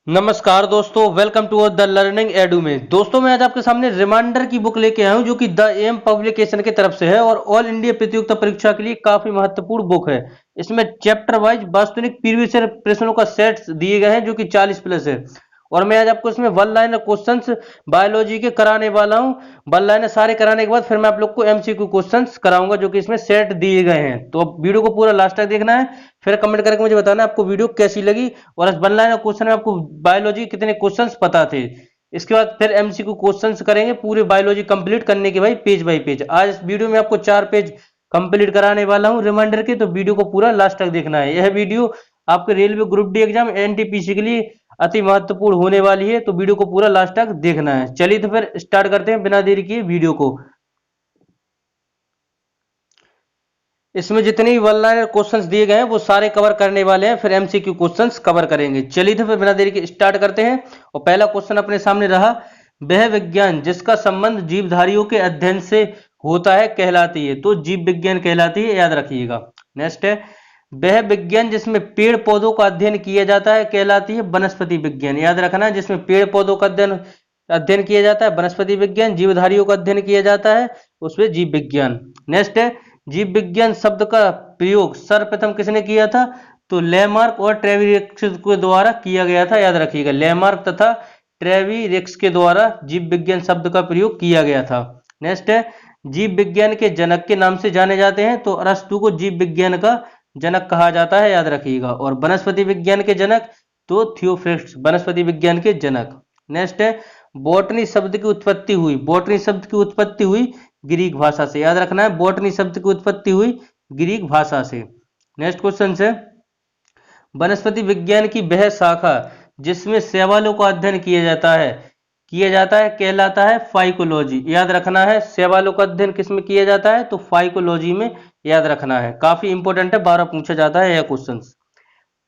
नमस्कार दोस्तों, welcome to the learning edu में। दोस्तों, मैं आज आपके सामने रिमाइंडर की बुक लेके आया हूं जो कि द एम पब्लिकेशन की तरफ से है और ऑल इंडिया प्रतियोगिता परीक्षा के लिए काफी महत्वपूर्ण बुक है। इसमें चैप्टर वाइज वास्तविक प्रीवियस ईयर प्रश्नों का सेट दिए गए हैं जो कि 40 प्लस है। और मैं आज आपको इसमें वन लाइनर क्वेश्चंस बायोलॉजी के कराने वाला हूं। वन लाइनर सारे कराने के बाद फिर मैं आप लोग को एमसीक्यू क्वेश्चंस कराऊंगा जो कि इसमें सेट दिए गए हैं। तो अब वीडियो को पूरा लास्ट तक देखना है, फिर कमेंट करके मुझे बताना है आपको वीडियो कैसी लगी और इस वन लाइनर क्वेश्चन में आपको बायोलॉजी कितने क्वेश्चंस पता थे। इसके बाद फिर एमसीक्यू क्वेश्चंस करेंगे पूरे बायोलॉजी कंप्लीट करने के भाई पेज बाय पेज। आज इस वीडियो में आपको 4 पेज कंप्लीट कराने वाला हूं रिमाइंडर के, तो वीडियो को पूरा लास्ट तक देखना है। यह वीडियो आपके railway group D exam NTPC के लिए अति महत्वपूर्ण होने वाली है, तो वीडियो को पूरा लास्ट तक देखना है। चलिए तो फिर स्टार्ट करते हैं बिना देरी किए वीडियो को। इसमें जितने भी वन लाइनर क्वेश्चंस दिए गए हैं वो सारे कवर करने वाले हैं, फिर एमसीक्यू क्वेश्चंस कवर करेंगे। चलिए तो फिर बिना देरी के स्टार्ट करते हैं। और पहला क्वेश्चन अपने सामने रहा, वह विज्ञान जिसका संबंध जीवधारियों के अध्ययन से होता है कहलाती है। तो जीव विज्ञान कहलाती है, याद रखिएगा। नेक्स्ट है, वह विज्ञान जिसमें पेड़ पौधों का अध्ययन किया जाता है कहलाती है वनस्पति विज्ञान। याद रखना है, जिसमें पेड़ पौधों का अध्ययन अध्ययन किया जाता है वनस्पति विज्ञान, जीवधारियों का अध्ययन किया जाता है उसमें जीव विज्ञान। नेक्स्ट है, जीव विज्ञान शब्द का प्रयोग सर्वप्रथम किसने किया था? तो लेमार्क और ट्रेविरिक्स के द्वारा किया गया था। याद रखिएगा, लेमार्क तथा ट्रेविरिक्स के द्वारा जीव विज्ञान शब्द का प्रयोग किया गया था। नेक्स्ट है, जीव विज्ञान के जनक के नाम से जाने जाते हैं। तो अरस्तु को जीव विज्ञान का जनक कहा जाता है, याद रखिएगा। और वनस्पति विज्ञान के जनक तो थियोफ्रिस्ट, वनस्पति विज्ञान के जनक। नेक्स्ट है, बॉटनी शब्द की उत्पत्ति हुई, बॉटनी शब्द की उत्पत्ति हुई ग्रीक भाषा से। याद रखना है, बॉटनी शब्द की उत्पत्ति हुई ग्रीक भाषा से। नेक्स्ट क्वेश्चन है, वनस्पति विज्ञान की वह शाखा जिसमें शैवालों का अध्ययन किया जाता है कहलाता है फाइकोलॉजी। याद रखना है, शैवालों का अध्ययन किसमें किया जाता है? तो फाइकोलॉजी में। याद रखना है, काफी इंपॉर्टेंट है, 12 पूछा जाता है यह क्वेश्चन।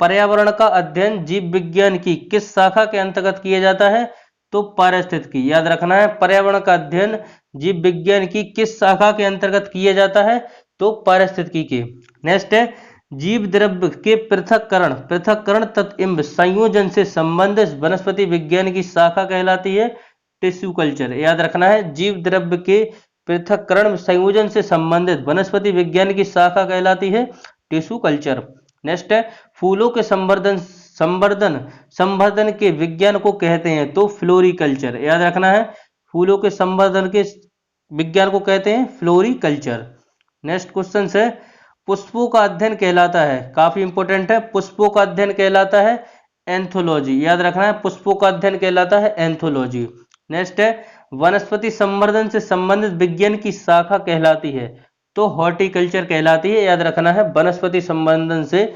पर्यावरण का अध्ययन जीव विज्ञान की किस शाखा के अंतर्गत किया जाता है? तो पारिस्थितिकी। याद रखना है, पर्यावरण का अध्ययन जीव विज्ञान की किस शाखा के अंतर्गत किया जाता है? तो पारिस्थितिकी के। नेक्स्ट है, जीव द्रव्य के पृथक्करण तथा संयोजन से संबंधित वनस्पति विज्ञान की शाखा कहलाती है टिश्यू कल्चर। याद रखना है, जीव द्रव्य के पृथक्करण संयोजन से संबंधित वनस्पति विज्ञान की शाखा कहलाती है टिश्यू कल्चर। नेक्स्ट है, फूलों के संवर्धन के विज्ञान को कहते हैं तो फ्लोरिकल्चर। याद रखना है, फूलों के संवर्धन के विज्ञान को कहते हैं फ्लोरिकल्चर। नेक्स्ट क्वेश्चन है, पुष्पों का अध्ययन कहलाता है, काफी इंपॉर्टेंट है, पुष्पों का अध्ययन कहलाता है एंथोलॉजी। याद रखना है, पुष्पों का अध्ययन कहलाता है एंथोलॉजी। नेक्स्ट है, वनस्पति संवर्धन से संबंधित विज्ञान की शाखा कहलाती है तो हॉर्टिकल्चर कहलाती है। याद रखना है, वनस्पति संवर्धन से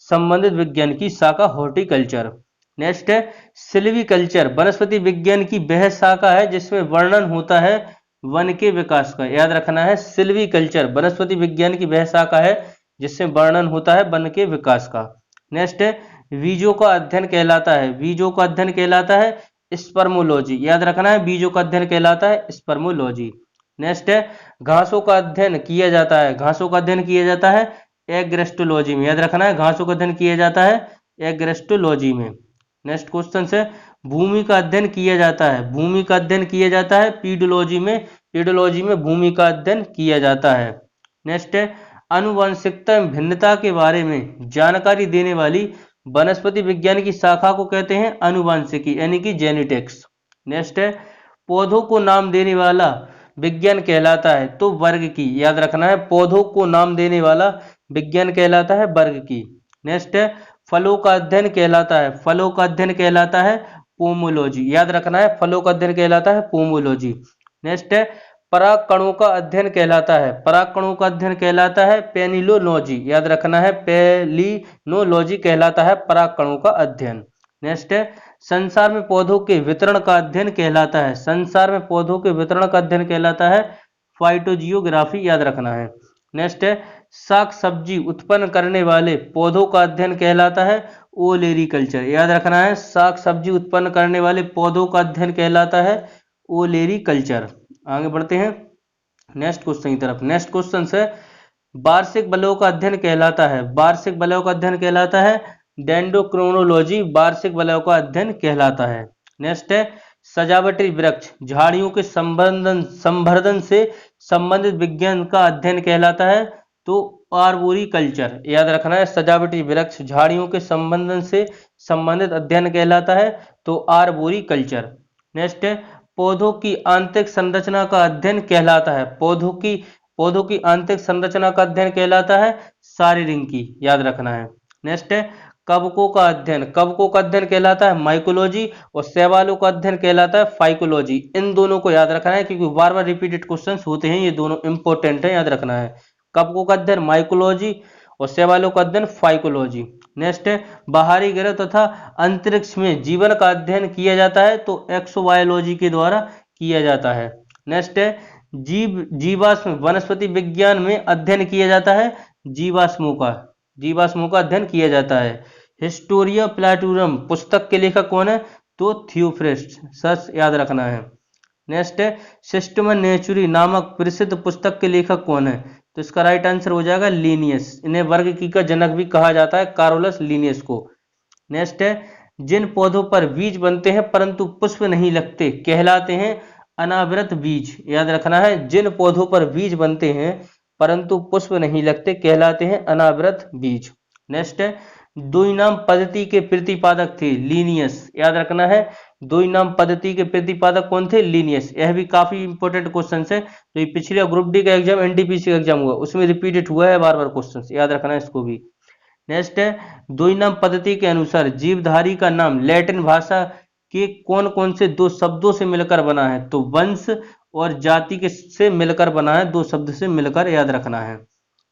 संबंधित विज्ञान की शाखा हॉर्टिकल्चर। नेक्स्ट है, सिल्वीकल्चर वनस्पति विज्ञान की वह शाखा है जिसमें वर्णन होता है वन के विकास का। याद रखना है, सिल्वीकल्चर वनस्पति विज्ञान की वह शाखा है जिसमें वर्णन होता है वन के विकास का। नेक्स्ट है, बीजों का अध्ययन कहलाता है, बीजों का अध्ययन कहलाता है स्पर्मोलॉजी। याद रखना है, बीजों का अध्ययन कहलाता है स्पर्मोलॉजी। नेक्स्ट है, घासों का अध्ययन किया जाता है, घासों का अध्ययन किया जाता है एग्रेस्टोलॉजी में। याद रखना है, घासों का अध्ययन किया जाता है एग्रेस्टोलॉजी में। नेक्स्ट क्वेश्चन है, भूमि का अध्ययन किया जाता है, भूमि का अध्ययन किया जाता है पीडोलॉजी में, पीडोलॉजी में भूमि का अध्ययन किया जाता है। नेक्स्ट है, आनुवंशिकता एवं भिन्नता के बारे में जानकारी देने वाली वनस्पति विज्ञान की शाखा को कहते हैं आनुवंशिकी यानी कि जेनेटिक्स। नेक्स्ट है, पौधों को नाम देने वाला विज्ञान कहलाता है तो वर्ग की। याद रखना है, पौधों को नाम देने वाला विज्ञान कहलाता है वर्ग की। नेक्स्ट है, फलों का अध्ययन कहलाता है, फलों का अध्ययन कहलाता है पोमोलॉजी। याद रखना है, फलों का अध्ययन कहलाता है पोमोलॉजी। नेक्स्ट है, पराग कणों का अध्ययन कहलाता है, पराग कणों का अध्ययन कहलाता है पेनिलोलॉजी। याद रखना है, पेलिनोलॉजी कहलाता है पराग कणों का अध्ययन। नेक्स्ट है, संसार में पौधों के वितरण का अध्ययन कहलाता है, संसार में पौधों के वितरण का अध्ययन कहलाता है फाइटोजियोग्राफी। याद रखना है। नेक्स्ट है, साग सब्जी उत्पन्न करने वाले पौधों का अध्ययन कहलाता है ओलेरीकल्चर। याद रखना है, साग सब्जी उत्पन्न करने वाले पौधों का अध्ययन कहलाता है ओलेरीकल्चर। आगे बढ़ते हैं नेक्स्ट क्वेश्चन की तरफ। नेक्स्ट क्वेश्चन है, वार्षिक बलों का अध्ययन कहलाता है, वार्षिक बलों का अध्ययन कहलाता है डेंड्रोक्रोनोलॉजी वार्षिक वलयों का अध्ययन कहलाता है। नेक्स्ट है सजावटी वृक्ष झाड़ियों के संवर्धन से संबंधित विज्ञान का अध्ययन कहलाता है। तो आर्बोरी कल्चर याद रखना है, सजावटी वृक्ष झाड़ियों के संवर्धन से संबंधित अध्ययन कहलाता है, तो आर्बोरी कल्चर। नेक्स्ट है पौधों की आंतरिक संरचना का अध्ययन कहलाता है। पौधों की आंतरिक संरचना का अध्ययन कहलाता है शारीरिकी, याद रखना है। नेक्स्ट है कवकों का अध्ययन कहलाता है माइकोलॉजी, और शैवालों का अध्ययन कहलाता है फाइकोलॉजी। इन दोनों को याद रखना है क्योंकि बार बार रिपीटेड क्वेश्चंस होते हैं, ये दोनों इंपॉर्टेंट है, याद रखना है। कवकों का अध्ययन माइकोलॉजी और शैवालों का अध्ययन फाइकोलॉजी। नेक्स्ट है बाहरी ग्रह तथा अंतरिक्ष में जीवन का अध्ययन किया जाता है, तो एक्सोबायोलॉजी के द्वारा किया जाता है। नेक्स्ट है जीवाश्म वनस्पति विज्ञान में अध्ययन किया जाता है जीवाश्मों का अध्ययन किया जाता है। हिस्टोरिया प्लाटूरम पुस्तक के लेखक कौन है, तो थियोफ्रेस्ट, सच याद रखना है। नेक्स्ट है सिस्टम नेचुरी नामक प्रसिद्ध पुस्तक के लेखक कौन है, तो इसका राइट आंसर हो जाएगा लीनियस। इन्हें वर्गीकी का जनक भी कहा जाता है, कार्योलस लीनियस को। नेक्स्ट है जिन पौधों पर बीज बनते हैं परंतु पुष्प नहीं लगते कहलाते हैं अनावृत बीज, याद रखना है। जिन पौधों पर बीज बनते हैं परंतु पुष्प नहीं लगते कहलाते हैं अनावृत बीज। नेक्स्ट है द्विनाम पद्धति के प्रतिपादक थे लीनियस, याद रखना है। द्विनाम पद्धति के प्रतिपादक कौन थे, लीनियस। यह भी काफी इंपॉर्टेंट क्वेश्चन है, तो ये पिछले ग्रुप डी का एग्जाम एनटीपीसी का एग्जाम हुआ उसमें रिपीटेड हुआ है बार बार क्वेश्चन, याद रखना है इसको भी। नेक्स्ट है द्विनाम पद्धति के अनुसार जीवधारी का नाम लैटिन भाषा के कौन कौन से दो शब्दों से मिलकर बना है, तो वंश और जाति के से मिलकर बना है, दो शब्द से मिलकर, याद रखना है।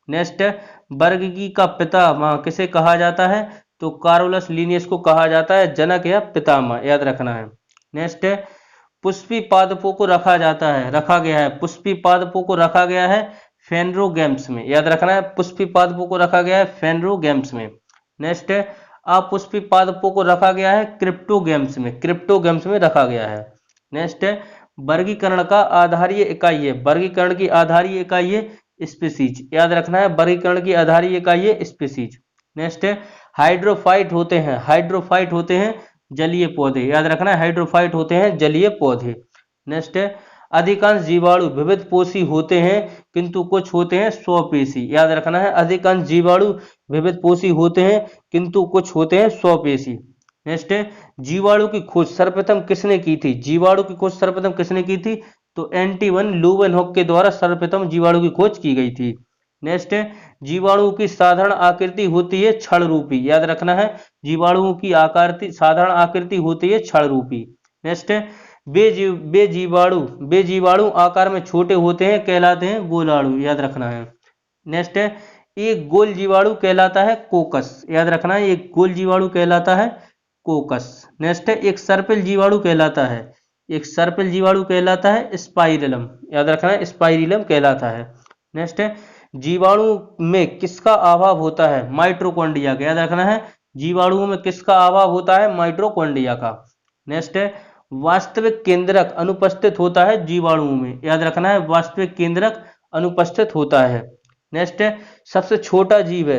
नेक्स्ट है वर्गीकी का पितामह किसे कहा जाता है, तो कार्योलस लीनियस को कहा जाता है जनक या पितामह, याद रखना है। नेक्स्ट है पुष्पी पादपों को रखा गया है फेनरोगैम्स में, याद रखना है। पुष्पी पादपों को रखा गया है फेनरोगैम्स में। नेक्स्ट है अपुष्पी पादपों को रखा गया है क्रिप्टोगैम्स में रखा गया है। नेक्स्ट है वर्गीकरण की आधारीय इकाई है स्पीसीज, याद रखना है। वर्गीकरण की आधारीय इकाई है स्पीसीज। नेक्स्ट है हाइड्रोफाइट होते हैं जलीय पौधे, याद रखना है। हाइड्रोफाइट होते हैं जलीय पौधे। नेक्स्ट है अधिकांश जीवाणु विविध पोषी होते हैं किंतु कुछ होते हैं स्वपेशी, याद रखना है। अधिकांश जीवाणु विविध पोषी होते हैं किंतु कुछ होते हैं स्वपेशी। नेक्स्ट है जीवाणु की खोज सर्वप्रथम किसने की थी, तो एंटिवन लूवेनहॉक के द्वारा सर्वप्रथम जीवाणु की खोज की गई थी। नेक्स्ट है जीवाणु की साधारण आकृति होती है क्षण रूपी, याद रखना है। जीवाणुओं की साधारण आकृति होती है क्षण रूपी। नेक्स्ट है वे जीवाणु आकार में छोटे होते हैं कहलाते हैं गोलाणु, याद रखना है। नेक्स्ट है एक गोल जीवाणु कहलाता है कोकस, याद रखना है। एक गोल जीवाणु कहलाता है कोकस। नेक्स्ट है एक सर्पिल जीवाणु कहलाता है स्पाइरलम, याद रखना है। स्पाइरलम कहलाता है। नेक्स्ट है जीवाणु में किसका अभाव होता है, माइटोकॉन्ड्रिया का, याद रखना है। जीवाणुओं में किसका अभाव होता है, माइटोकॉन्ड्रिया का। नेक्स्ट है वास्तविक केंद्रक अनुपस्थित होता है जीवाणुओं में, याद रखना है। वास्तविक केंद्रक अनुपस्थित होता है। नेक्स्ट है सबसे छोटा जीव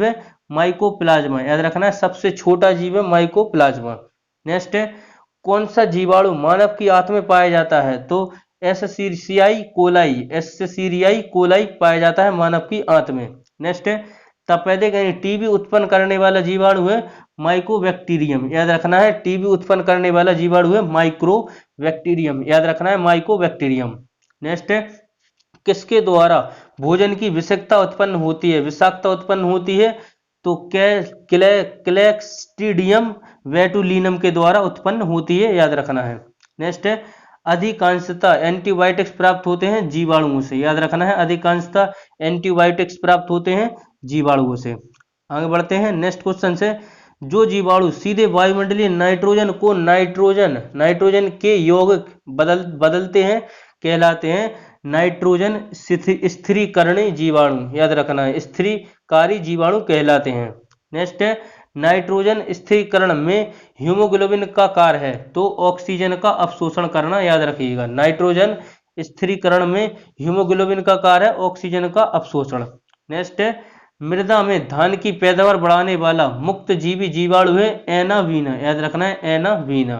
है माइकोप्लाज्मा, याद रखना है। सबसे छोटा जीव है माइकोप्लाज्मा। नेक्स्ट है कौन सा जीवाणु मानव की आंत में पाया जाता है, तो एसेरियाई कोलाई पाया जाता है मानव की आंत में। नेक्स्ट है तपेदिक यानी टीबी उत्पन्न करने वाला जीवाणु है माइकोबैक्टीरियम, याद रखना है। टीबी उत्पन्न करने वाला जीवाणु है माइक्रोबैक्टीरियम, याद रखना है, माइकोबैक्टीरियम। नेक्स्ट है किसके द्वारा भोजन की विषाक्तता उत्पन्न होती है, तो क्लैस्ट्रीडियम वेटुलिनम के द्वारा उत्पन्न होती है, याद रखना है। नेक्स्ट है अधिकांशतः एंटीबायोटिक्स प्राप्त होते हैं जीवाणुओं से, याद रखना है। अधिकांशतः एंटीबायोटिक्स प्राप्त होते हैं जीवाणुओं से। आगे बढ़ते हैं। नेक्स्ट क्वेश्चन से जो जीवाणु सीधे वायुमंडलीय नाइट्रोजन को नाइट्रोजन के यौगिक बदलते हैं कहलाते हैं नाइट्रोजन स्थिरीकरणीय जीवाणु, याद रखना है। स्थिरीकारी जीवाणु कहलाते हैं। नेक्स्ट है नाइट्रोजन स्थिरीकरण में हीमोग्लोबिन का कार्य है, तो ऑक्सीजन का अवशोषण करना, याद रखिएगा। नाइट्रोजन स्थिरीकरण में हीमोग्लोबिन का कार्य है ऑक्सीजन का अवशोषण। नेक्स्ट है मृदा में धान की पैदावार बढ़ाने वाला मुक्त जीवी जीवाणु है एनावीना, याद रखना है एनावीना।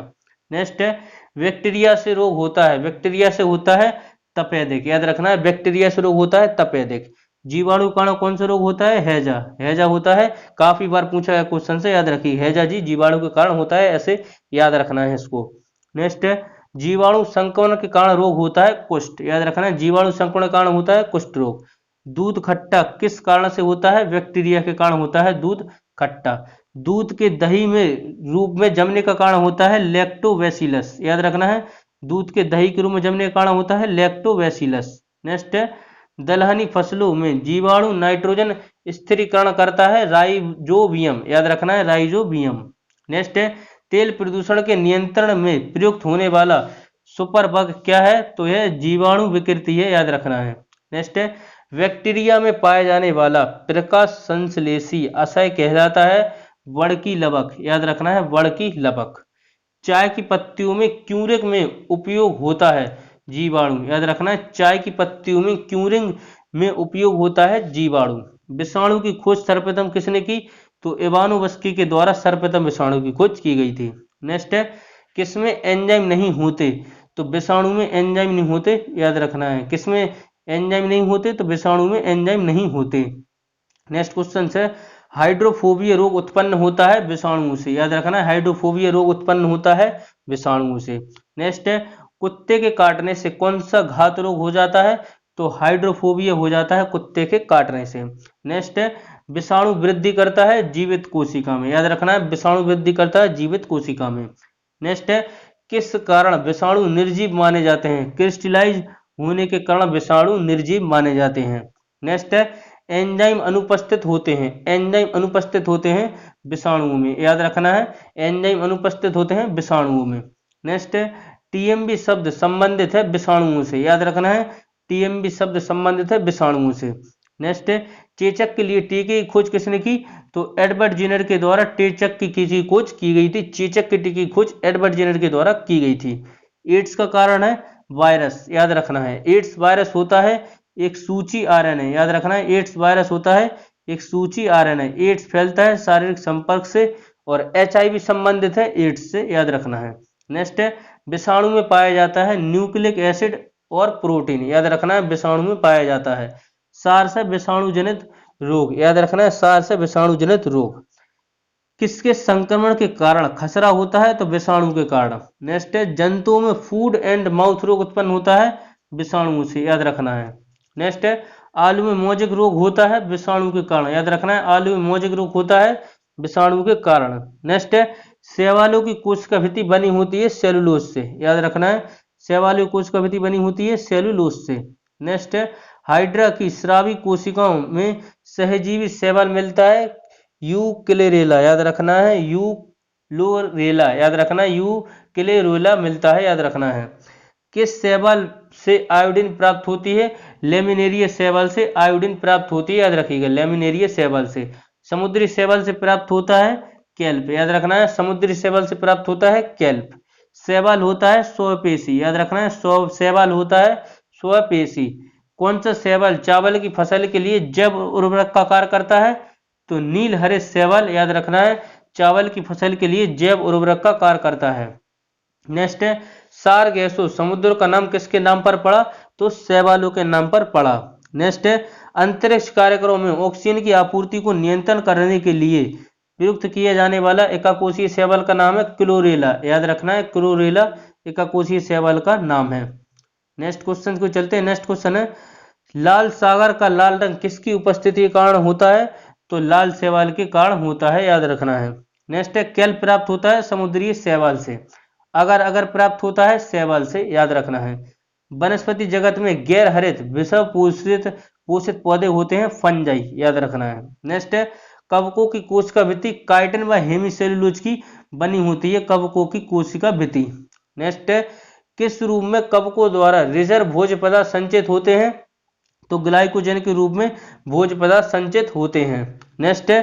नेक्स्ट है बैक्टीरिया से रोग होता है, बैक्टीरिया से होता है तपेदिक, याद रखना है बैक्टीरिया से रोग होता है तपेदिक। जीवाणु कारण कौन सा रोग होता है, हैजा, हैजा होता है। काफी बार पूछा है क्वेश्चन से, याद रखिए हैजा जी जीवाणु के कारण होता है, ऐसे याद रखना है इसको। नेक्स्ट है जीवाणु संक्रमण के कारण रोग होता है कुष्ठ, याद रखना है जीवाणु संक्रमण के कारण होता है कुष्ठ रोग। दूध खट्टा किस कारण से होता है, बैक्टीरिया के कारण होता है दूध खट्टा। दूध के दही में रूप में जमने का कारण होता है लैक्टोबैसिलस, याद रखना है दूध के दही के रूप में जमने का कारण होता है लैक्टोबैसिलस। नेक्स्ट है दलहनी फसलों में जीवाणु नाइट्रोजन स्थिरीकरण करता है राइजोबियम, याद रखना है राइजोबियम। नेक्स्ट है तेल प्रदूषण के नियंत्रण में प्रयुक्त होने वाला सुपर बग क्या है, तो यह जीवाणु विकृति है, याद रखना है। नेक्स्ट है बैक्टीरिया में पाया जाने वाला प्रकाश संश्लेषी अशय कहलाता है वड़की लवक, याद रखना है वड़की लवक। चाय की पत्तियों में क्यूरिंग में उपयोग होता है जीवाणु, याद रखना है चाय की पत्तियों में क्यूरिंग में उपयोग होता है जीवाणु। विषाणु की खोज सर्वप्रथम किसने की, तो इवानोव्स्की के द्वारा सर्वप्रथम विषाणु की खोज की गई थी। नेक्स्ट है किसमें एंजाइम नहीं होते, तो विषाणु में एंजाइम नहीं होते, याद रखना है किसमें एंजाइम नहीं होते, तो विषाणु में एंजाइम नहीं होते। नेक्स्ट क्वेश्चन है हाइड्रोफोबिया रोग उत्पन्न होता है विषाणुओं से, याद रखना है हाइड्रोफोबिया रोग उत्पन्न होता है विषाणुओं से। नेक्स्ट है कुत्ते के काटने से कौन सा घात रोग हो जाता है, तो हाइड्रोफोबिया हो जाता है कुत्ते के काटने से। नेक्स्ट है विषाणु वृद्धि करता है जीवित कोशिका में, याद रखना है विषाणु वृद्धि करता है जीवित कोशिका में। नेक्स्ट है किस कारण विषाणु निर्जीव माने जाते हैं, क्रिस्टलाइज होने के कारण विषाणु निर्जीव माने जाते हैं। नेक्स्ट है एंजाइम अनुपस्थित होते हैं, एंजाइम अनुपस्थित होते हैं विषाणुओं में, याद रखना है एंजाइम अनुपस्थित होते हैं विषाणुओं में। नेक्स्ट है टीएमबी शब्द संबंधित है विषाणुओं से, याद रखना है टीएमबी शब्द संबंधित है विषाणुओं से। नेक्स्ट है चेचक के लिए टीके की खोज किसने की, तो एडवर्ड जेनर के द्वारा चेचक की खोज की गई थी, चेचक के टीके की खोज एडवर्ड जेनर के द्वारा की गई थी। एड्स का कारण है वायरस, याद रखना है एड्स वायरस होता है एक सूची आरएनए, याद रखना है एड्स वायरस होता है एक सूची आरएनए। एड्स फैलता है शारीरिक संपर्क से और एचआईवी संबंधित है एड्स से, याद रखना है। नेक्स्ट है विषाणु में पाया जाता है न्यूक्लिक एसिड और प्रोटीन, याद रखना है विषाणु में पाया जाता है। सार से विषाणु जनित रोग, याद रखना है सार से विषाणु जनित रोग। किसके संक्रमण के कारण खसरा होता है, तो विषाणु के कारण। नेक्स्ट है जंतुओं में फूड एंड माउथ रोग उत्पन्न होता है विषाणुओं से, याद रखना है। नेक्स्ट है आलू में मोजेक रोग होता है विषाणु के कारण, याद रखना है आलू में मोजेक रोग होता है विषाणु के कारण। नेक्स्ट है शैवालों की कोशिका भित्ति बनी होती है सेलुलोज से, याद रखना है शैवालों की कोशिका भित्ति बनी होती है सेलुलोज से। नेक्स्ट है हाइड्रा की स्रावी कोशिकाओं में सहजीवी शैवाल मिलता है यूक्लेरेला, याद रखना है यूलोरेला, याद रखना है यूक्लेरेला मिलता है, याद रखना है। किस शैवाल से आयोडीन प्राप्त होती है, लेमिनेरिया शैवाल से आयोडीन प्राप्त होती है, याद रखिएगा लेमिनेरिया शैवाल से। समुद्री शैवाल से प्राप्त होता है कैल्प, याद रखना है समुद्री शैवाल से प्राप्त होता है कैल्प। शैवाल होता है स्वपेशी, याद रखना है शैवाल होता है स्वपेशी। कौन सा शैवाल चावल की फसल के लिए जैव उर्वरक का कार्य करता है, तो नील हरे शैवाल, याद रखना है चावल की फसल के लिए जैव उर्वरक का कार्य करता है। नेक्स्ट है सारगैसो समुद्र का नाम किसके नाम पर पड़ा, तो शैवालों के नाम पर पड़ा। नेक्स्ट है अंतरिक्ष कार्यक्रमों में ऑक्सीजन की आपूर्ति को नियंत्रण करने के लिए प्रयुक्त किया जाने वाला एकाकोशीय शैवाल का नाम है क्लोरेला, याद रखना है क्लोरेला एकाकोशीय शैवाल का नाम है। नेक्स्ट क्वेश्चन को चलते हैं। नेक्स्ट क्वेश्चन है लाल सागर का लाल रंग किसकी उपस्थिति के कारण होता है, तो लाल शैवाल के कारण होता है, याद रखना है। नेक्स्ट है कैल्प प्राप्त होता है समुद्री शैवाल से, अगर प्राप्त होता है शैवाल से, याद रखना है। वनस्पति जगत में गैर हरित विषव पोषित पौधे होते हैं फंजाई, याद रखना है। नेक्स्ट है कवकों की कोशिका भित्ति काइटिन व हेमीसेलुलोज की बनी होती है, कवकों की कोशिका भित्ति। नेक्स्ट है किस रूप में कवकों द्वारा रिजर्व भोज्य पदार्थ संचित होते हैं, तो ग्लाइकोजन के रूप में भोज्य पदार्थ संचित होते हैं। नेक्स्ट है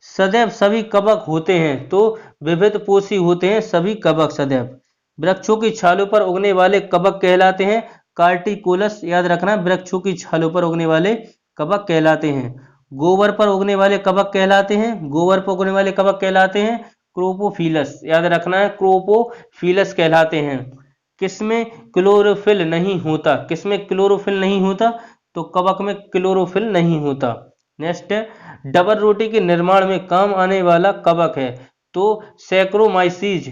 सदैव सभी कवक होते हैं, तो विविध पोषी होते हैं सभी कवक सदैव। वृक्षों की छालों पर उगने वाले कवक कहलाते हैं कार्टिकोलस, याद रखना वृक्षों की छालों पर उगने वाले कवक कहलाते हैं। गोबर पर उगने वाले कवक कहलाते हैं, गोबर पर उगने वाले कवक कहलाते हैं क्रोपोफिलस, याद रखना है क्रोपोफिलस कहलाते हैं। किसमें क्लोरोफिल नहीं होता, किसमें क्लोरोफिल नहीं होता, तो कवक में क्लोरोफिल नहीं होता। नेक्स्ट है, डबल रोटी के निर्माण में काम आने वाला कवक है, तो सैक्रोमाइसीज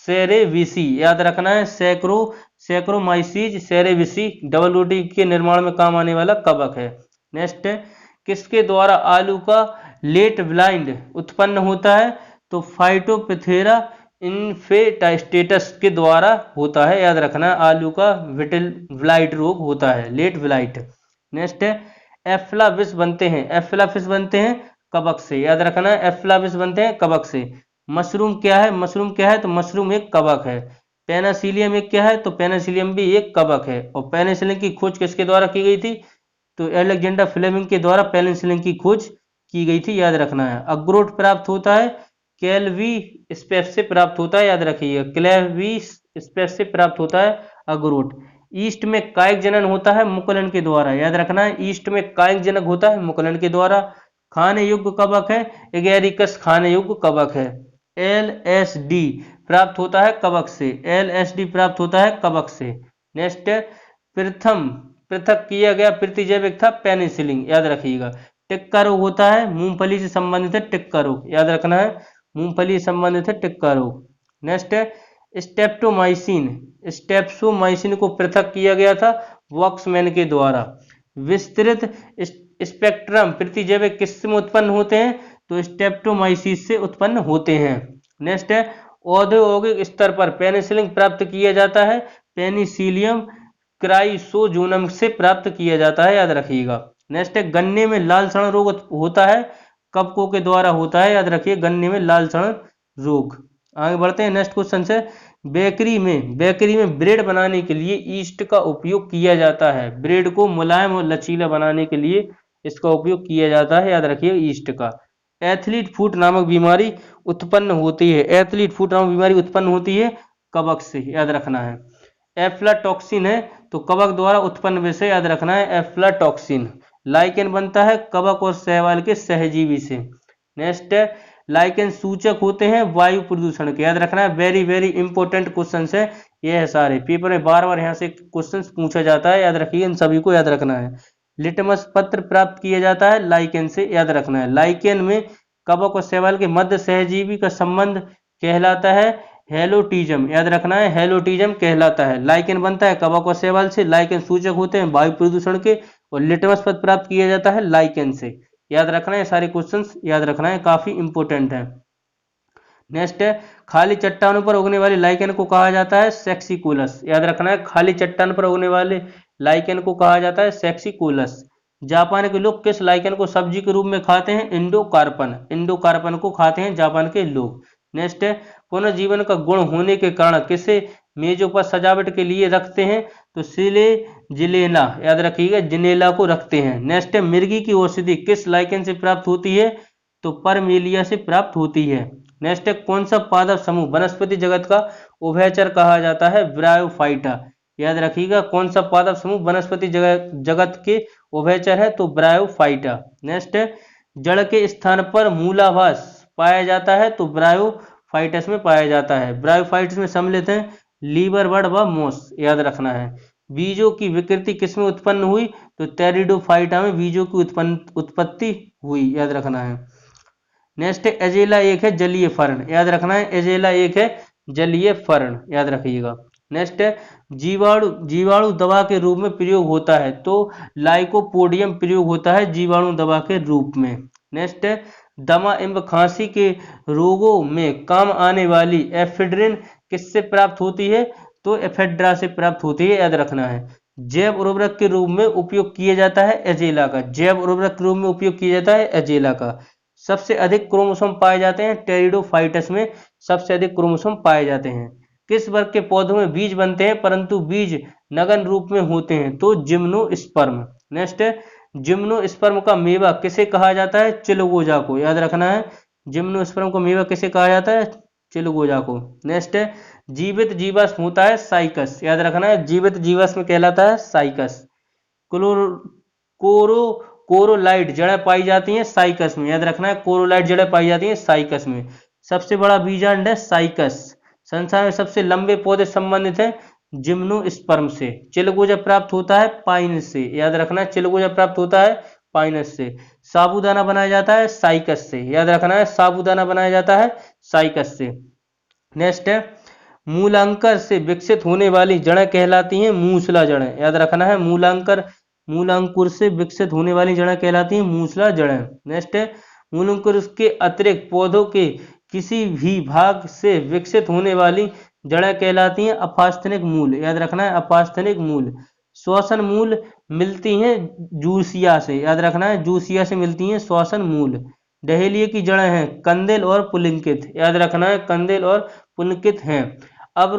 सेरेविसी, याद रखना है सैक्रोमाइसीज सेरेविसी डबल रोटी के निर्माण में काम आने वाला कवक है। नेक्स्ट है, किसके द्वारा आलू का लेट ब्लाइंड उत्पन्न होता है, तो फाइटोप्थेरा इन्फेस्टेटस के द्वारा होता है, याद रखना है आलू का विटिल ब्लाइट रोग होता है, लेट ब्लाइट। नेक्स्ट है, एफ्लाविस बनते हैं, एफ्लाविस बनते हैं कवक से, याद रखना है एफ्लाविस बनते हैं कवक से। मशरूम क्या है, मशरूम क्या है, तो मशरूम एक कवक है। पेनासिलियम एक क्या है, तो पेनासिलियम भी एक कवक है। और पेनिसिलिन की खोज किसके द्वारा की गई थी, तो अलेक्जेंडर फ्लेमिंग के द्वारा पेनिसिलिन की खोज की गई थी, याद रखना है। अखरोट प्राप्त होता है कैल्वी स्पेस से प्राप्त होता है, याद रखिएगा क्लेवी स्पेस से प्राप्त होता है अखरोट। ईस्ट में कायिक जनन होता है मुकुलन के द्वारा, याद रखना है ईस्ट में कायिक जनक होता है मुकुलन के द्वारा। खाने योग्य कवक है एगेरिकस, खाने योग्य कवक है। एलएसडी प्राप्त होता है कवक से, एलएसडी प्राप्त होता है कवक से। नेक्स्ट है, प्रथम पृथक किया गया प्रतिजैविक था पेनिसिलिन, याद रखिएगा। टिक्का रोग होता है मूंगफली से संबंधित है टिक्का रोग, याद रखना है मूंगफली से संबंधित है टिक्का रोग। नेक्स्ट है, स्टेप्टोमाइसिन, स्टेप्सोमाइसिन को पृथक किया गया था वॉक्समैन के द्वारा। विस्तृत स्पेक्ट्रम प्रतिजैविक किससे उत्पन्न होते हैं, तो स्टेप्टोमाइसिस से उत्पन्न होते हैं। नेक्स्ट है, औद्योगिक स्तर पर पेनिसिलिन प्राप्त किया जाता है पेनिसिलियम क्राइसोजोनम से प्राप्त किया जाता है, याद रखिएगा। नेक्स्ट है, गन्ने में लाल सड़न रोग होता है कवकों के द्वारा होता है, याद रखिए गन्ने में लाल सड़न रोग। आगे बढ़ते हैं, नेक्स्ट क्वेश्चन से, बेकरी में ब्रेड बनाने के लिए ईस्ट का उपयोग किया जाता है, ब्रेड को मुलायम और लचीला बनाने के लिए इसका उपयोग किया जाता है, याद रखिए ईस्ट का। एथलीट फुट नामक बीमारी उत्पन्न होती है, एथलीट फुट नामक बीमारी उत्पन्न होती है कवक से, याद रखना है। एफ्लाटॉक्सिन है तो कवक द्वारा उत्पन्न विषय, याद रखना है एफ्लाटॉक्सिन। लाइकेन बनता है कवक और शैवाल के सहजीवी से। नेक्स्ट है, लाइकेन सूचक होते हैं वायु प्रदूषण के, याद रखना है वेरी वेरी इंपॉर्टेंट क्वेश्चन है ये है सारे, पेपर में बार बार यहाँ से क्वेश्चन पूछा जाता है, याद रखिए इन सभी को याद रखना है। लिटमस पत्र प्राप्त किया जाता है लाइकेन से, याद रखना है। लाइकेन में कवक और शैवाल के मध्य सहजीवी का संबंध कहलाता है हेलोटिज्म, याद रखना है हेलोटिज्म कहलाता है। लाइकेन बनता है कवक और शैवाल से, लाइकेन सूचक होते हैं वायु प्रदूषण के, और लिटमस पत्र प्राप्त किया जाता है लाइकेन से, याद रखना है सारे क्वेश्चंस याद रखना है, काफी इंपोर्टेंट है। नेक्स्ट है, खाली चट्टानों पर उगने वाले लाइकेन को कहा जाता है सेक्सिकुलस, याद रखना है खाली चट्टान पर उगने वाले लाइकेन को कहा जाता है सेक्सिकुलस। जापान के लोग किस लाइकेन को सब्जी के रूप में खाते हैं, इंडोकार्पन, इंडोकार्पन को खाते हैं जापान के लोग। नेक्स्ट है, पुनर्जीवन का गुण होने के कारण किसे मेजों पर सजावट के लिए रखते हैं, तो सिले जिलेना, याद रखिएगा जिनेला को रखते हैं। नेक्स्ट है, मिर्गी की औषधि किस लाइकेन से प्राप्त होती है, तो परमेलिया से प्राप्त होती है। नेक्स्ट है, कौन सा पादप समूह वनस्पति जगत का उभयचर कहा जाता है, ब्रायोफाइटा, याद रखिएगा कौन सा पादप समूह वनस्पति जगत के उभयचर है, तो ब्रायोफाइटा। नेक्स्ट है, जड़ के स्थान पर मूलाभास पाया जाता है, तो ब्रायोफाइटस में पाया जाता है। ब्रायोफाइटस में सम्मिलित है लीवर बर्ड व मोस, याद रखना है। बीजों की विकृति किसमें उत्पन्न हुई, तो टेरिडोफाइटा में बीजों की उत्पत्ति हुई, याद रखना है। नेक्स्ट है, एजेला एक है जलीय फर्ण, याद रखना है एजेला एक है जलीय फर्ण, याद रखिएगा। नेक्स्ट है, जीवाणु दवा के रूप में प्रयोग होता है, तो लाइकोपोडियम प्रयोग होता है जीवाणु दवा के रूप में। नेक्स्ट है, दमा एवं खांसी के रोगों में काम आने वाली एफेड्रिन किससे प्राप्त होती है, तो एफेड्रा से प्राप्त होती है, याद रखना है। जैव उर्वरक के रूप में उपयोग किया जाता है एजेला का, जैव उर्वरक के रूप में उपयोग किया जाता है एजेला का। सबसे अधिक क्रोमोसोम पाए जाते हैं टेरिडोफाइटस में, सबसे अधिक क्रोमोसोम पाए जाते हैं। किस वर्ग के पौधों में बीज बनते हैं परंतु बीज नगन रूप में होते हैं, तो जिम्नोस्पर्म। नेक्स्ट है, जिम्नोस्पर्म का मेवा किसे कहा जाता है, चिलगोजा को, याद रखना है जिम्नोस्पर्म को मेवा किसे कहा जाता है, चिलगोजा को। नेक्स्ट है, जीवित जीवाश्म होता है साइकस, याद रखना है जीवित जीवाश्म कहलाता है साइकस। कोरोलाइट जड़ें पाई जाती हैं साइकस में, याद रखना है कोरोलाइट जड़ें पाई जाती हैं साइकस में। सबसे बड़ा बीजांड है साइकस। संसार में सबसे लंबे पौधे संबंधित हैं जिम्नोस्पर्म से। चिलगोजा प्राप्त होता है पाइनस से, याद रखना है चिलगोजा प्राप्त होता है पाइनस से। साबूदाना बनाया जाता है साइकस से, याद रखना है साबूदाना बनाया जाता है साइकस से। नेक्स्ट है मूलांकर से विकसित होने वाली जड़ें कहलाती हैं मूसला जड़ें, याद रखना है मूलांकुर से विकसित होने वाली जड़ें कहलाती हैं मूसला जड़ें। नेक्स्ट है मूलांकुर के अतिरिक्त पौधों के किसी भी भाग से विकसित होने वाली जड़ें कहलाती हैं अपास्थनिक मूल, याद रखना है अपास्थनिक मूल। श्वसन मूल मिलती हैं जूसिया से, याद रखना है जूसिया से मिलती हैं श्वसन मूल। डहेलिया की जड़ें हैं कंदिल और पुलिंकित, याद रखना है कंदिल और पुलिंकित हैं। अब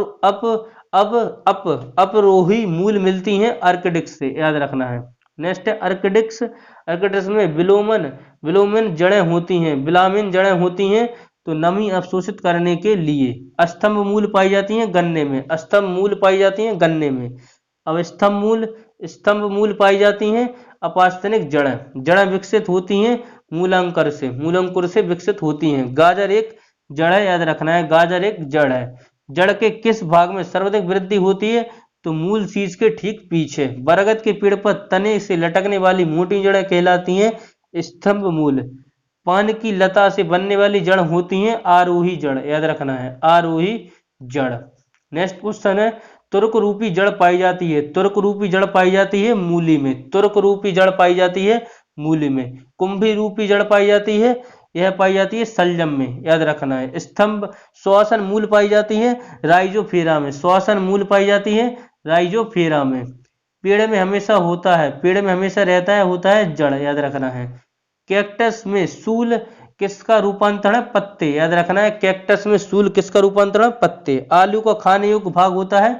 अपरोही मूल मिलती हैं अर्किडिक्स से, याद रखना है। नेक्स्ट है अर्किडिक्स में विलोमन जड़ें होती हैं, विलामिन जड़ें होती हैं तो नमी अवशोषित करने के लिए। स्तंभ मूल पाई जाती हैं गन्ने में, स्तंभ मूल पाई जाती हैं गन्ने में। अब स्तंभ मूल पाई जाती हैं अपास्थनिक जड़ें विकसित होती हैं मूलांकुर से विकसित होती हैं। गाजर एक जड़ है, याद रखना है गाजर एक जड़ है। जड़ के किस भाग में सर्वाधिक वृद्धि होती है तो मूल शीर्ष के ठीक पीछे। बरगद के पेड़ पर तने से लटकने वाली मोटी जड़ें कहलाती हैं स्तंभ मूल। पान की लता से बनने वाली जड़ होती हैं आरोही जड़, याद रखना है आरोही जड़। नेक्स्ट क्वेश्चन है तुर्क रूपी जड़ पाई जाती है, तुर्क रूपी जड़ पाई जाती है मूली में, तुर्क रूपी जड़ पाई जाती है मूली में। कुंभी रूपी जड़ पाई जाती है, यह पाई जाती है सलजम में, याद रखना है। स्तंभ श्वसन मूल पाई जाती है राइजोफेरा में, श्वसन मूल पाई जाती है राइजोफेरा में। पेड़ में हमेशा होता है, पेड़ में हमेशा रहता है होता है जड़, याद रखना है। कैक्टस में सूल किसका रूपांतरण है पत्ते, याद रखना है कैक्टस में सूल किसका रूपांतरण है पत्ते। आलू का खाने योग्य भाग होता है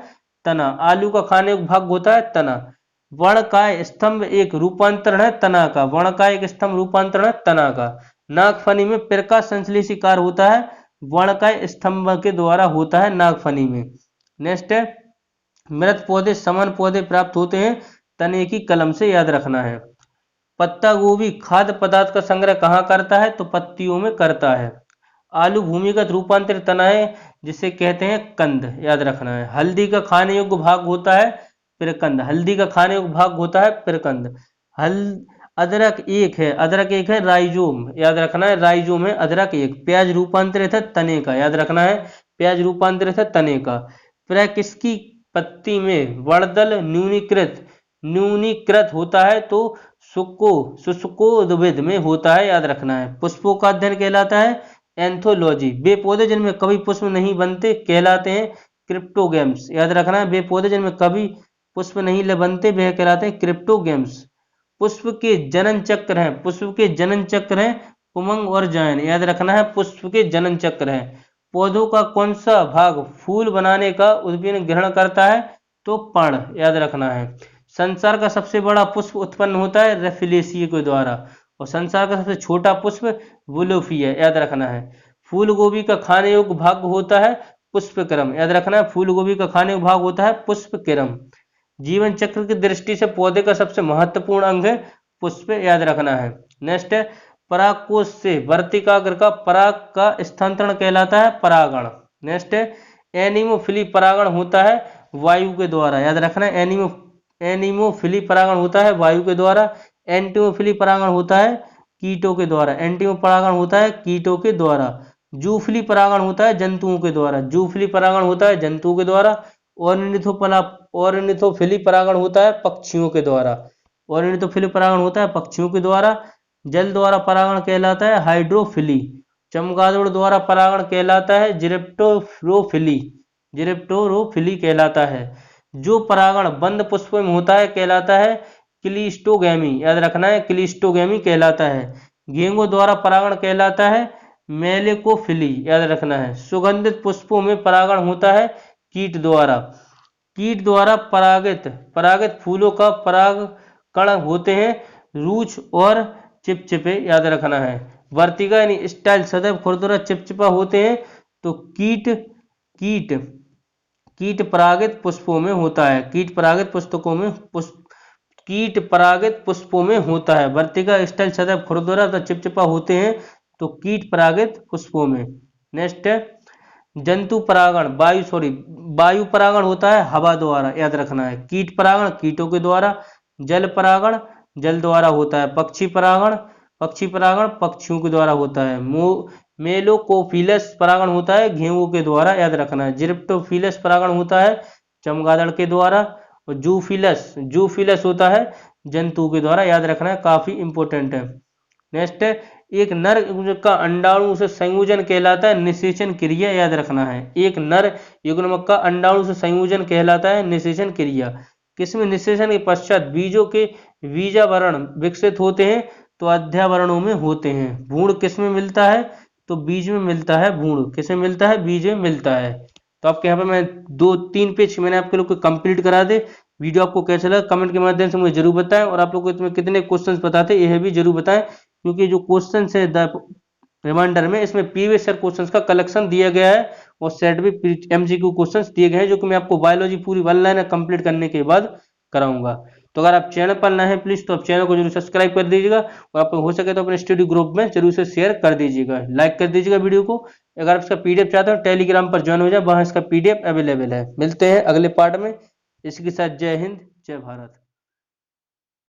तना, आलू का खाने योग्य भाग होता है तना। वर्णकाय स्तंभ एक रूपांतरण है तना का, वर्णकाय एक स्तंभ रूपांतरण है तना का। नागफनी में प्रकाश संश्लेषी कार्य होता है वर्णकाय स्तंभ के द्वारा होता है नागफनी में। नेक्स्ट है मृत पौधे समान पौधे प्राप्त होते हैं तने की कलम से, याद रखना है। पत्ता गोभी खाद्य पदार्थ का संग्रह कहाँ करता है तो पत्तियों में करता है। आलू भूमिगत रूपांतरित तना है जिसे कहते हैं कंद, याद रखना है। हल्दी का खाने योग्य भाग होता है पिरकंद, हल्दी का खाने योग्य भाग होता है पिरकंद। अदरक एक है राइजोम, याद रखना है राइजोम है अदरक एक। प्याज रूपांतरित है तने का, याद रखना है प्याज रूपांतरित है तने का। प्राय किसकी पत्ती में वर्दल न्यूनीकृत होता है तो शुष्कोद्भिद में होता है, याद रखना है। पुष्पों का अध्ययन कहलाता है एंथोलॉजी। वे पौधे जिनमें कभी पुष्प नहीं बनते कहलाते हैं क्रिप्टोगेम्स, याद रखना है वे पौधे जिनमें कभी पुष्प नहीं बनते वे कहलाते हैं क्रिप्टोगेम्स। पुष्प के जनन चक्र हैं पुमंग और जायन, याद रखना है पुष्प के जनन चक्र हैं। पौधों का कौन सा भाग फूल बनाने का उद्भिन्न ग्रहण करता है तो पर्ण, याद रखना है। संसार का सबसे बड़ा पुष्प उत्पन्न होता है रेफिलेसिए के द्वारा और संसार का सबसे छोटा पुष्प वुलोफिया, याद रखना है। फूल गोभी का खाने योग्य भाग होता है पुष्पक्रम, याद रखना है फूल गोभी का खाने योग्य भाग होता है पुष्पक्रम। जीवन चक्र की दृष्टि से पौधे का सबसे महत्वपूर्ण अंग है पुष्प, याद रखना है। नेक्स्ट है परागकोश से वर्तिकाग्र का पराग का स्थानांतरण कहलाता है परागण। नेक्स्ट है एनिमोफिली परागण होता है वायु के द्वारा, याद रखना है एनिमोफिली परागण होता है वायु के द्वारा। एंटिमोफिली परागण होता है कीटों के द्वारा, एंटिमो परागण होता है कीटों के द्वारा। जूफिली परागण होता है जंतुओं के द्वारा, जूफिली परागण होता है जंतुओं के द्वारा। ऑर्निथोफिली परागण होता है पक्षियों के द्वारा, ऑर्निथोफिली परागण होता है पक्षियों के द्वारा। जल द्वारा परागण कहलाता है हाइड्रोफिली। चमगादड़ द्वारा परागण कहलाता है जिरेप्टोरोफिली कहलाता है। जो परागण बंद पुष्पों में होता है कहलाता है क्लिस्टोगैमी, याद रखना है क्लिस्टोगैमी कहलाता है। घेंगों द्वारा परागण कहलाता है मेलेकोफिली, याद रखना है। सुगंधित पुष्पों में परागण होता है कीट द्वारा परागित फूलों का परागकण होते हैं रूछ और चिपचिपे, याद रखना है। वर्तिका यानी स्टाइल सदैव खुरदुरा चिपचिपा होते हैं तो कीट परागित पुष्पों में होता है, कीट परागित पुष्पों में कीट परागित पुष्पों में होता है। वर्तिका स्टाइल सदैव खुरदुरा तथा चिपचिपा होते हैं, तो कीट परागित पुष्पों में। नेक्स्ट है जंतु परागण, वायु परागण होता है हवा द्वारा, याद रखना है। कीट परागण कीटों के द्वारा, जल परागण जल द्वारा होता है, पक्षी परागण पक्षियों के द्वारा होता है, मेलोकोफिलस परागण होता है घेंघों के द्वारा, याद रखना है। जिप्टोफिलस परागण होता है चमगादड़ के द्वारा, और जूफिलस होता है जंतु के द्वारा, याद रखना है, काफी इंपॉर्टेंट है। नेक्स्ट है एक नर युग्मक का अंडाणु से संयोजन कहलाता है निषेचन क्रिया, याद रखना है। एक नर युग्मक का अंडाणु से संयोजन कहलाता है निषेचन क्रिया। किसमें? निषेचन के पश्चात बीजों के बीजावरण विकसित होते हैं, तो अध्यावरणों में होते हैं। भ्रूण किसमें मिलता है? तो बीज में मिलता है। भ्रूण किसमें मिलता है? बीज में मिलता है। तो आपके यहाँ पे मैं 2-3 पेज मैंने आपके लोग को कंप्लीट करा दे। वीडियो आपको कैसा लगा कमेंट के माध्यम से मुझे जरूर बताएं, और आप लोग को इसमें कितने क्वेश्चंस बताते यह भी जरूर बताएं, क्योंकि जो क्वेश्चन है रिमाइंडर में इसमें प्रीवियस ईयर क्वेश्चंस का कलेक्शन दिया गया है, और सेट भी एमसीक्यू क्वेश्चंस दिए गए हैं, जो कि मैं आपको बायोलॉजी पूरी 1 लाइन कंप्लीट करने के बाद कराऊंगा। तो अगर आप चैनल पर नए हैं प्लीज तो आप चैनल को जरूर सब्सक्राइब कर दीजिएगा, और आप हो सके तो अपने स्टडी ग्रुप में जरूर से शेयर कर दीजिएगा, लाइक कर दीजिएगा वीडियो को। अगर आप इसका पीडीएफ चाहते हो टेलीग्राम पर ज्वाइन हो जाए, वहां इसका पीडीएफ अवेलेबल है। मिलते हैं अगले पार्ट में। इसके साथ जय हिंद जय भारत।